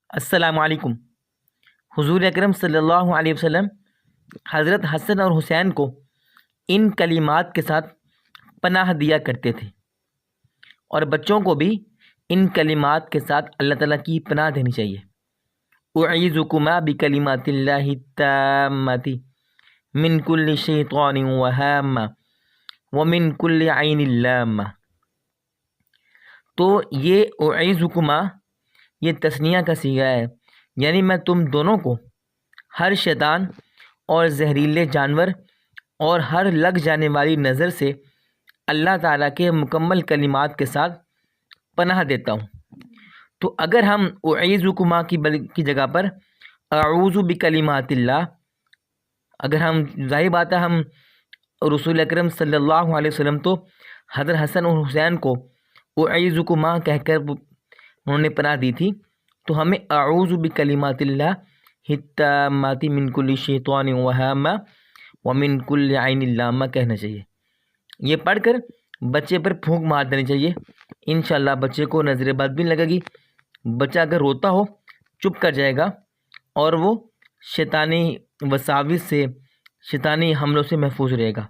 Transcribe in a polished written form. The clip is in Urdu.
السلام علیکم۔ حضور اکرم صلی اللہ علیہ وسلم حضرت حسن اور حسین کو ان کلمات کے ساتھ پناہ دیا کرتے تھے، اور بچوں کو بھی ان کلمات کے ساتھ اللہ تعالیٰ کی پناہ دینی چاہیے۔ اعیذکما بکلمات اللہ التامۃ من کل شیطان وہامہ ومن کل عین لامہ۔ تو یہ اعیذکما یہ تثنیہ کا صیغہ ہے، یعنی میں تم دونوں کو ہر شیطان اور زہریلے جانور اور ہر لگ جانے والی نظر سے اللہ تعالیٰ کے مکمل کلمات کے ساتھ پناہ دیتا ہوں۔ تو اگر ہم اعیذکما کی جگہ پر اعوذ بکلمات اللہ، اگر ہم ظاہر بات ہے ہم رسول اکرم صلی اللہ علیہ وسلم تو حضرت حسن اور حسین کو اعیذکما کہہ کر انہوں نے پناہ دی تھی، تو ہمیں اعوذ بکلمات اللہ التامات من کل شیطان وہامہ ومن کل عین لامہ کہنا چاہیے۔ یہ پڑھ کر بچے پر پھونک مار دینی چاہیے، انشاءاللہ بچے کو نظر بد بھی لگے گی۔ بچہ اگر روتا ہو چپ کر جائے گا اور وہ شیطانی وساوس سے، شیطانی حملوں سے محفوظ رہے گا۔